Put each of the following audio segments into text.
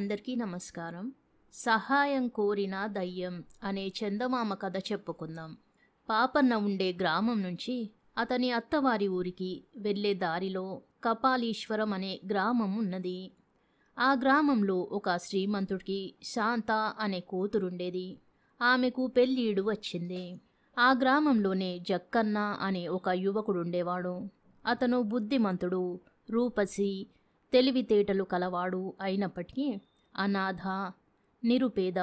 అందరికీ నమస్కారం. సహాయం కోరిన దయ్యం అనే చందమామ కథ చెప్పుకుందాం. పాపన్న ఉండే గ్రామం నుంచి అతని అత్తవారి ఊరికి వెళ్ళే దారిలో కపాలీశ్వరం అనే గ్రామం ఉన్నది. ఆ గ్రామంలో ఒక శ్రీమంతుడికి శాంత అనే కూతురుండేది. ఆమెకు పెళ్ళీడు వచ్చింది. ఆ గ్రామంలోనే జక్కన్న అనే ఒక యువకుడుండేవాడు. అతను బుద్ధిమంతుడు, రూపసి, తెలివితేటలు కలవాడు అయినప్పటికీ అనాథ, నిరుపేద.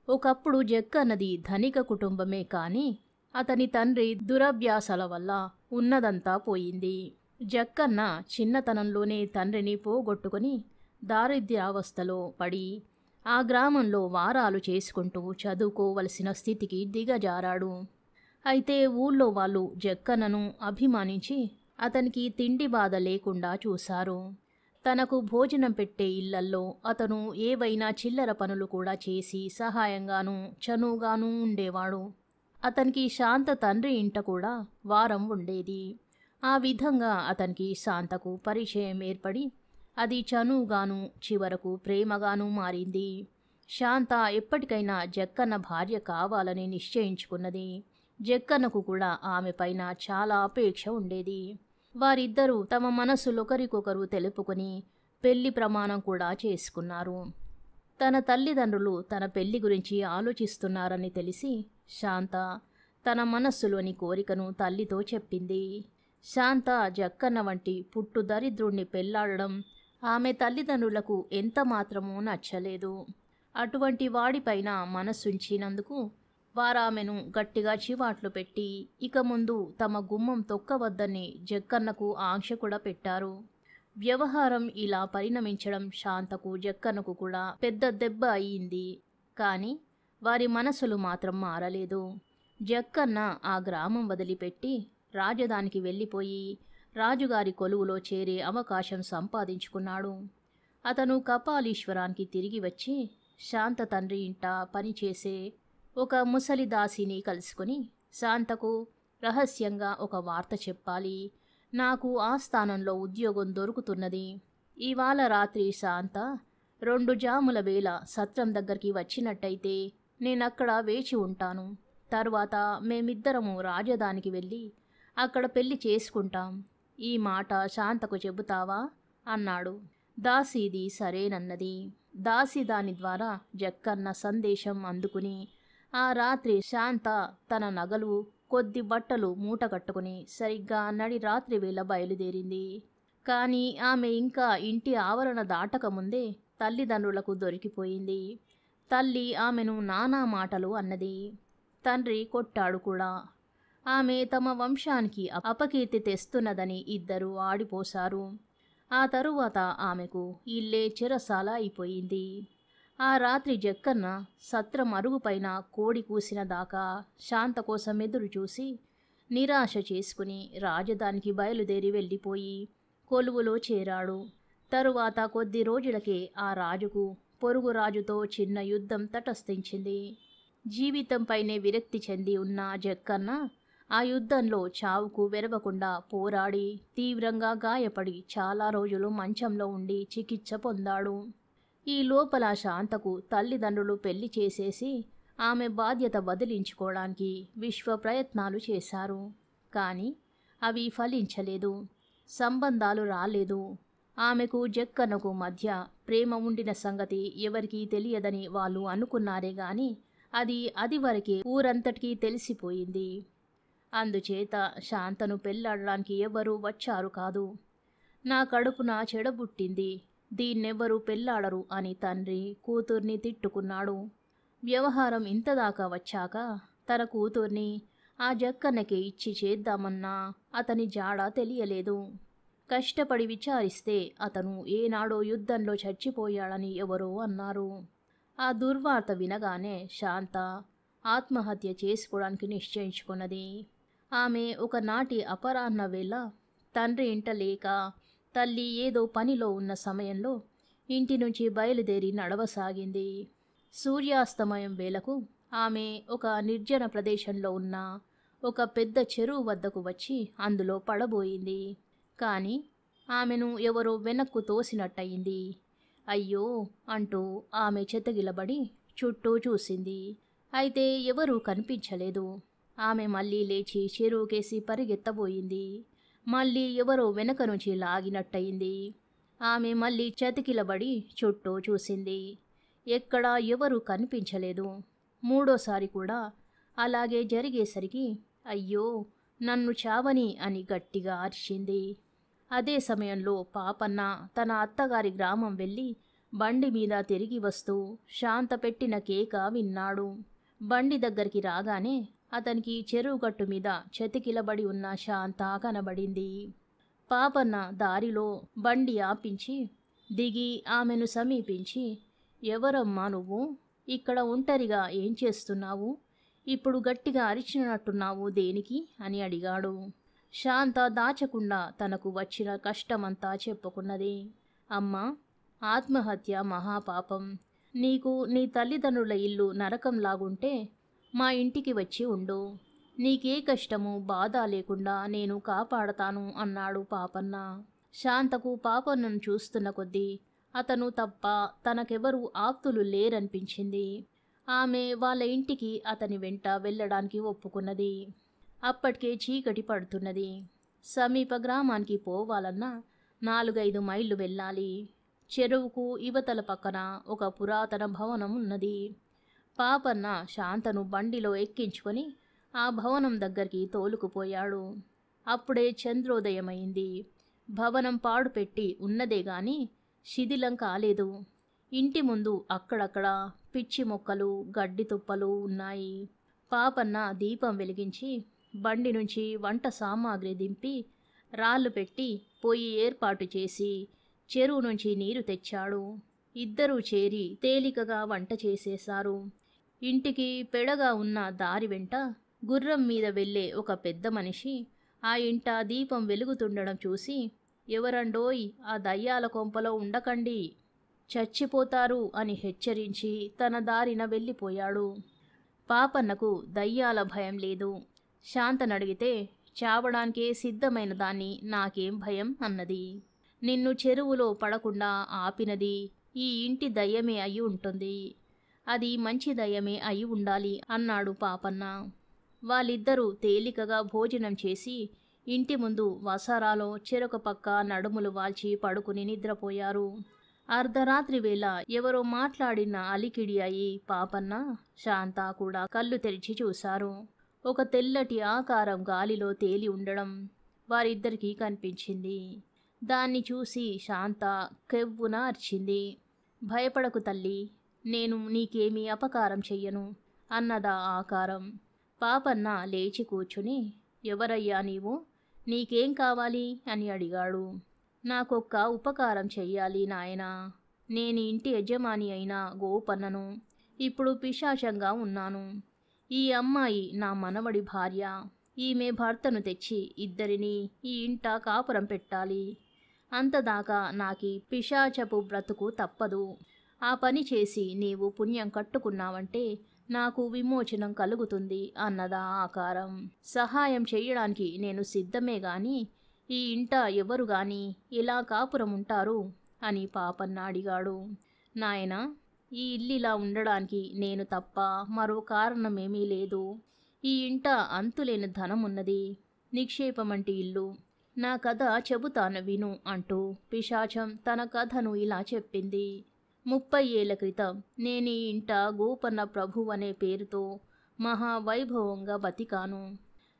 ఒకప్పుడు జక్కన్నది ధనిక కుటుంబమే కానీ అతని తండ్రి దురభ్యాసాల వల్ల ఉన్నదంతా పోయింది. జక్కన్న చిన్నతనంలోనే తండ్రిని పోగొట్టుకుని దారిద్ర్యావస్థలో పడి ఆ గ్రామంలో వారాలు చేసుకుంటూ చదువుకోవలసిన స్థితికి దిగజారాడు. అయితే ఊళ్ళో వాళ్ళు జక్కన్నను అభిమానించి అతనికి తిండి బాధ లేకుండా చూశారు. తనకు భోజనం పెట్టే ఇళ్లల్లో అతను ఏవైనా చిల్లర పనులు కూడా చేసి సహాయంగానూ చనువుగానూ ఉండేవాడు. అతనికి శాంత తండ్రి ఇంట కూడా వారం ఉండేది. ఆ విధంగా అతనికి శాంతకు పరిచయం ఏర్పడి అది చనువుగాను చివరకు ప్రేమగానూ మారింది. శాంత ఎప్పటికైనా జక్కన్న భార్య కావాలని నిశ్చయించుకున్నది. జక్కన్నకు కూడా ఆమె పైన చాలా అపేక్ష ఉండేది. వారిద్దరూ తమ మనసులొకరికొకరు తెలుపుకొని పెళ్లి ప్రమాణం కూడా చేసుకున్నారు. తన తల్లిదండ్రులు తన పెళ్లి గురించి ఆలోచిస్తున్నారని తెలిసి శాంత తన మనస్సులోని కోరికను తల్లితో చెప్పింది. శాంత జక్కన్న వంటి పుట్టు దరిద్రుణ్ణి పెళ్లాడడం ఆమె తల్లిదండ్రులకు ఎంత మాత్రమూ నచ్చలేదు. అటువంటి వాడిపైన మనస్సుంచినందుకు వారామెను గట్టిగా చివాట్లు పెట్టి ఇక ముందు తమ గుమ్మం తొక్కవద్దని జక్కన్నకు ఆంక్ష కూడా పెట్టారు. వ్యవహారం ఇలా పరిణమించడం శాంతకు జక్కన్నకు కూడా పెద్ద దెబ్బ అయ్యింది. కానీ వారి మనసులు మాత్రం మారలేదు. జక్కన్న ఆ గ్రామం వదిలిపెట్టి రాజధానికి వెళ్ళిపోయి రాజుగారి కొలువులో చేరే అవకాశం సంపాదించుకున్నాడు. అతను కపాలీశ్వరానికి తిరిగి వచ్చి శాంత తండ్రి ఇంట పనిచేసే ఒక ముసలి దాసిని కలుసుకుని శాంతకు రహస్యంగా ఒక వార్త చెప్పాలి. నాకు ఆ స్థానంలో ఉద్యోగం దొరుకుతున్నది. ఇవాళ రాత్రి శాంత 2 జాముల వేళ సత్రం దగ్గరికి వచ్చినట్టయితే నేనక్కడ వేచి ఉంటాను. తర్వాత మేమిద్దరము రాజధానికి వెళ్ళి అక్కడ పెళ్లి చేసుకుంటాం. ఈ మాట శాంతకు చెబుతావా అన్నాడు. దాసీది సరేనన్నది. దాసి దాని ద్వారా జక్కన్న సందేశం అందుకుని ఆ రాత్రి శాంత తన నగలు కొద్ది బట్టలు మూట కట్టుకుని సరిగ్గా నడి రాత్రి వేళ బయలుదేరింది. కానీ ఆమె ఇంకా ఇంటి ఆవరణ దాటకముందే తల్లిదండ్రులకు దొరికిపోయింది. తల్లి ఆమెను నానా మాటలు అన్నది. తండ్రి కొట్టాడు కూడా. ఆమె తమ వంశానికి అపకీర్తి తెస్తున్నదని ఇద్దరూ ఆడిపోశారు. ఆ తరువాత ఆమెకు ఇల్లే చెరసాల అయిపోయింది. ఆ రాత్రి జక్కన్న సత్రం అరుగుపైన కోడి కూసిన దాకా శాంత కోసం ఎదురు చూసి నిరాశ చేసుకుని రాజధానికి బయలుదేరి వెళ్ళిపోయి కొలువులో చేరాడు. తరువాత కొద్ది రోజులకే ఆ రాజుకు పొరుగు రాజుతో చిన్న యుద్ధం తటస్థించింది. జీవితంపైనే విరక్తి చెంది ఉన్న జక్కన్న ఆ యుద్ధంలో చావుకు వెరవకుండా పోరాడి తీవ్రంగా గాయపడి చాలా రోజులు మంచంలో ఉండి చికిత్స పొందాడు. ఈ లోపల శాంతకు తల్లిదండ్రులు పెళ్లి చేసేసి ఆమె బాధ్యత వదిలించుకోవడానికి విశ్వ ప్రయత్నాలు చేశారు. కానీ అవి ఫలించలేదు. సంబంధాలు రాలేదు. ఆమెకు జక్కన్నకు మధ్య ప్రేమ ఉండిన సంగతి ఎవరికీ తెలియదని వాళ్ళు అనుకున్నారే గాని అది వరకే ఊరంతటికీ తెలిసిపోయింది. అందుచేత శాంతను పెళ్లాడడానికి ఎవరూ వచ్చారు కాదు. నా కడుపున చెడబుట్టింది, దీన్నెవ్వరూ పెళ్లాడరు అని తండ్రి కూతుర్ని తిట్టుకున్నాడు. వ్యవహారం ఇంతదాకా వచ్చాక తన కూతుర్ని ఆ జక్కన్నకే ఇచ్చి చేద్దామన్నా అతని జాడ తెలియలేదు. కష్టపడి విచారిస్తే అతను ఏనాడో యుద్ధంలో చచ్చిపోయాడని ఎవరో అన్నారు. ఆ దుర్వార్త వినగానే శాంత ఆత్మహత్య చేసుకోవడానికి నిశ్చయించుకున్నది. ఆమె ఒకనాటి అపరాహ్న వేళ తండ్రి ఇంట లేక తల్లి ఏదో పనిలో ఉన్న సమయంలో ఇంటి నుంచి బయలుదేరి నడవసాగింది. సూర్యాస్తమయం వేళకు ఆమె ఒక నిర్జన ప్రదేశంలో ఉన్న ఒక పెద్ద చెరువు వద్దకు వచ్చి అందులో పడబోయింది. కానీ ఆమెను ఎవరో వెనక్కు తోసినట్టయింది. అయ్యో అంటూ ఆమె చెతగిలబడి చుట్టూ చూసింది. అయితే ఎవరూ కనిపించలేదు. ఆమె మళ్ళీ లేచి చెరువుకేసి పరిగెత్తబోయింది. మళ్ళీ ఎవరో వెనక నుంచి లాగినట్టయింది. ఆమె మళ్ళీ చతికిలబడి చుట్టూ చూసింది. ఎక్కడా ఎవరూ కనిపించలేదు. మూడోసారి కూడా అలాగే జరిగేసరికి అయ్యో నన్ను చావని అని గట్టిగా అరిచింది. అదే సమయంలో పాపన్న తన అత్తగారి గ్రామం వెళ్ళి బండి మీద తిరిగి వస్తూ శాంత పెట్టిన కేక విన్నాడు. బండి దగ్గరికి రాగానే అతనికి చెరువు గట్టు మీద చతికిలబడి ఉన్న శాంత కనబడింది. పాపన్న దారిలో బండి ఆపించి దిగి ఆమెను సమీపించి, ఎవరమ్మా నువ్వు? ఇక్కడ ఒంటరిగా ఏం చేస్తున్నావు? ఇప్పుడు గట్టిగా అరిచినట్టున్నావు దేనికి అని అడిగాడు. శాంత దాచకుండా తనకు వచ్చిన కష్టమంతా చెప్పుకున్నది. అమ్మా, ఆత్మహత్య మహాపాపం. నీకు నీ తల్లిదండ్రుల ఇల్లు నరకంలాగుంటే మా ఇంటికి వచ్చి ఉండు. నీకే కష్టము బాధ లేకుండా నేను కాపాడతాను అన్నాడు పాపన్న. శాంతకు పాపన్నను చూస్తున్న కొద్దీ అతను తప్ప తనకెవరూ ఆప్తులు లేరనిపించింది. ఆమె వాళ్ళ ఇంటికి అతని వెంట వెళ్ళడానికి ఒప్పుకున్నది. అప్పటికే చీకటి పడుతున్నది. సమీప గ్రామానికి పోవాలన్నా 4-5 మైళ్ళు వెళ్ళాలి. చెరువుకు ఇవతల పక్కన ఒక పురాతన భవనం ఉన్నది. పాపన్న శాంతను బండిలో ఎక్కించుకొని ఆ భవనం దగ్గరికి తోలుకుపోయాడు. అప్పుడే చంద్రోదయమైంది. భవనం పాడుపెట్టి ఉన్నదే గాని శిథిలం కాలేదు. ఇంటి ముందు అక్కడక్కడ పిచ్చి మొక్కలు, గడ్డి తుప్పలు ఉన్నాయి. పాపన్న దీపం వెలిగించి బండి నుంచి వంట సామాగ్రి దింపి రాళ్ళు పెట్టి పొయ్యి ఏర్పాటు చేసి చెరువు నుంచి నీరు తెచ్చాడు. ఇద్దరూ చేరి తేలికగా వంట చేసేశారు. ఇంటికి పెడగా ఉన్న దారి వెంట గుర్రం మీద వెళ్ళే ఒక పెద్ద మనిషి ఆ ఇంట దీపం వెలుగుతుండడం చూసి, ఎవరండోయ్, ఆ దయ్యాల కొంపలో ఉండకండి, చచ్చిపోతారు అని హెచ్చరించి తన దారిన వెళ్ళిపోయాడు. పాపన్నకు దయ్యాల భయం లేదు. శాంతనడిగితే చావడానికే సిద్ధమైన దాన్ని నాకేం భయం అన్నది. నిన్ను చెరువులో పడకుండా ఆపినది ఈ ఇంటి దయ్యమే అయి ఉంటుంది. అది మంచి దయ్యమే అయి ఉండాలి అన్నాడు పాపన్న. వాళ్ళిద్దరూ తేలికగా భోజనం చేసి ఇంటి ముందు వసారాలో చెరొక పక్క నడుములు వాల్చి పడుకుని నిద్రపోయారు. అర్ధరాత్రి వేళ ఎవరో మాట్లాడిన అలికిడి అయి పాపన్న, శాంత కూడా కళ్ళు తెరిచి చూశారు. ఒక తెల్లటి ఆకారం గాలిలో తేలి ఉండడం వారిద్దరికీ కనిపించింది. దాన్ని చూసి శాంత కెవ్వున అరిచింది. భయపడకు తల్లి, నేను నీకేమీ అపకారం చెయ్యను అన్నదా ఆకారం. పాపన్న లేచి కూర్చుని, ఎవరయ్యా నీవు? నీకేం కావాలి అని అడిగాడు. నాకొక్క ఉపకారం చెయ్యాలి నాయనా. నేను ఇంటి యజమాని అయిన గోపన్నను. ఇప్పుడు పిశాచంగా ఉన్నాను. ఈ అమ్మాయి నా మనవడి భార్య. ఈమె భర్తను తెచ్చి ఇద్దరిని ఈ ఇంట కాపురం పెట్టాలి. అంతదాకా నాకీ పిశాచపు బ్రతుకు తప్పదు. ఆ పని చేసి నీవు పుణ్యం కట్టుకున్నావంటే నాకు విమోచనం కలుగుతుంది అన్నదా ఆకారం. సహాయం చెయ్యడానికి నేను సిద్ధమే గాని ఈ ఇంట ఎవరు గాని ఇలా కాపురం ఉంటారు అని పాపన్న అడిగాడు. నాయనా, ఈ ఇల్లిలా ఉండడానికి నేను తప్ప మరో కారణమేమీ లేదు. ఈ ఇంట అంతులేని ధనమున్నది, నిక్షేపమంటి ఇల్లు. నా కథ చెబుతాను విను అంటూ పిశాచం తన కథను ఇలా చెప్పింది. 30 ఏళ్ల క్రితం నేను ఈ ఇంట గోపన్న ప్రభు అనే పేరుతో మహావైభవంగా బతికాను.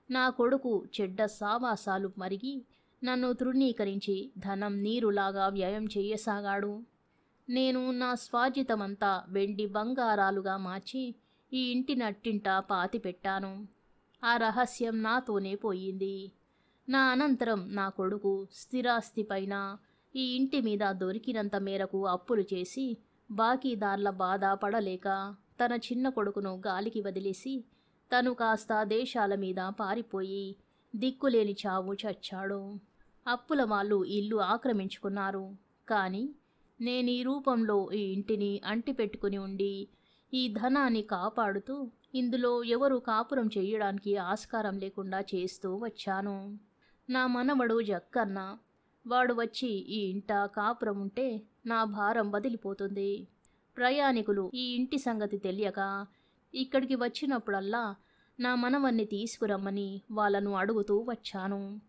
నా కొడుకు చెడ్డ సావాసాలు మరిగి నన్ను తృణీకరించి ధనం నీరులాగా వ్యయం చెయ్యసాగాడు. నేను నా స్వార్జితమంతా వెండి బంగారాలుగా మార్చి ఈ ఇంటి నట్టింట పాతిపెట్టాను. ఆ రహస్యం నాతోనే పోయింది. నా అనంతరం నా కొడుకు స్థిరాస్తిపైన ఈ ఇంటి మీద దొరికినంత మేరకు అప్పులు చేసి బాకీదార్ల బాధ పడలేక తన చిన్న కొడుకును గాలికి వదిలేసి తను కాస్త దేశాల మీద పారిపోయి దిక్కులేని చావు చచ్చాడు. అప్పుల వాళ్ళు ఇల్లు ఆక్రమించుకున్నారు. కానీ నేను ఈ రూపంలో ఈ ఇంటిని అంటిపెట్టుకుని ఉండి ఈ ధనాన్ని కాపాడుతూ ఇందులో ఎవరు కాపురం చెయ్యడానికి ఆస్కారం లేకుండా చేస్తూ వచ్చాను. నా మనవడు జక్కన్న, వాడు వచ్చి ఈ ఇంట కాపురం ఉంటే నా భారం వదిలిపోతుంది. ప్రయాణికులు ఈ ఇంటి సంగతి తెలియక ఇక్కడికి వచ్చినప్పుడల్లా నా మనవన్ని తీసుకురమ్మని వాళ్ళను అడుగుతూ వచ్చాను.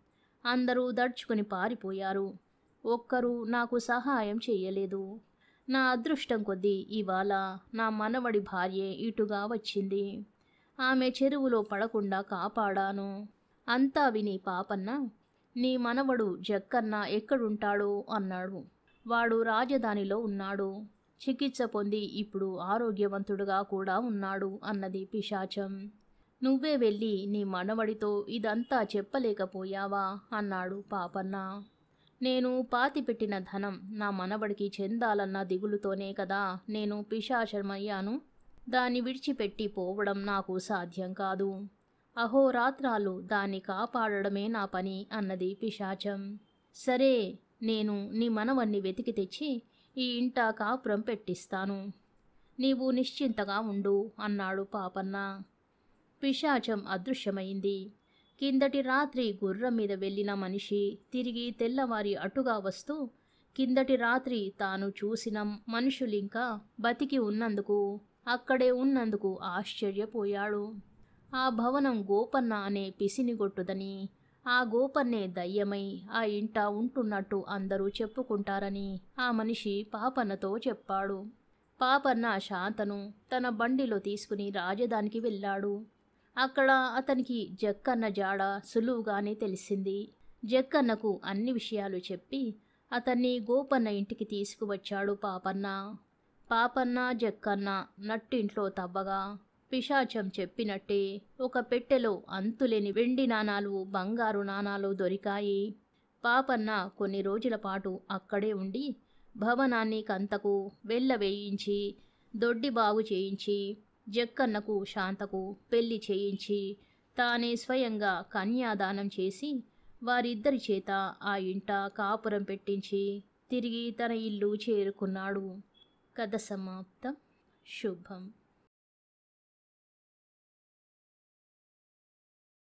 అందరూ దడుచుకుని పారిపోయారు. ఒక్కరూ నాకు సహాయం చెయ్యలేదు. నా అదృష్టం కొద్దీ ఇవాళ నా మనవడి భార్యే ఇటుగా వచ్చింది. ఆమె చెరువులో పడకుండా కాపాడాను. అంతా విని పాపన్న, నీ మనవడు జక్కన్న ఎక్కడుంటాడో అన్నాడు. వాడు రాజధానిలో ఉన్నాడు. చికిత్స పొంది ఇప్పుడు ఆరోగ్యవంతుడుగా కూడా ఉన్నాడు అన్నది పిశాచం. నువ్వే వెళ్ళి నీ మనవడితో ఇదంతా చెప్పలేకపోయావా అన్నాడు పాపన్న. నేను పాతిపెట్టిన ధనం నా మనవడికి చెందాలన్న దిగులుతోనే కదా నేను పిశాచమయ్యాను. దాన్ని విడిచిపెట్టి పోవడం నాకు సాధ్యం కాదు. అహోరాత్రాలు దాన్ని కాపాడడమే నా పని అన్నది పిశాచం. సరే, నేను నీ మనవన్ని వెతికి తెచ్చి ఈ ఇంట కాపురం పెట్టిస్తాను. నీవు నిశ్చింతగా ఉండు అన్నాడు పాపన్న. పిశాచం అదృశ్యమైంది. కిందటి రాత్రి గుర్రం మీద వెళ్ళిన మనిషి తిరిగి తెల్లవారి అటుగా వస్తూ కిందటి రాత్రి తాను చూసిన మనుషులింకా బతికి ఉన్నందుకు, అక్కడే ఉన్నందుకు ఆశ్చర్యపోయాడు. ఆ భవనం గోపన్న అనే పిసినిగొట్టుదని, ఆ గోపన్నే దయ్యమై ఆ ఇంట ఉంటున్నట్టు అందరూ చెప్పుకుంటారని ఆ మనిషి పాపన్నతో చెప్పాడు. పాపన్న శాంతను తన బండిలో తీసుకుని రాజధానికి వెళ్ళాడు. అక్కడ అతనికి జక్కన్న జాడ సులువుగానే తెలిసింది. జక్కన్నకు అన్ని విషయాలు చెప్పి అతన్ని గోపన్న ఇంటికి తీసుకువచ్చాడు పాపన్న. పాపన్న జక్కన్న నట్టింట్లో తవ్వగా పిశాచం చెప్పినట్టే ఒక పెట్టెలో అంతులేని వెండి నాణాలు, బంగారు నాణాలు దొరికాయి. పాపన్న కొన్ని రోజుల పాటు అక్కడే ఉండి భవనాన్ని కంతకు వెళ్ళవేయించి దొడ్డి బాగు చేయించి జక్కన్నకు శాంతకు పెళ్లి చేయించి తానే స్వయంగా కన్యాదానం చేసి వారిద్దరి చేత ఆ ఇంట కాపురం పెట్టించి తిరిగి తన ఇల్లు చేరుకున్నాడు. కథ సమాప్తం. శుభం.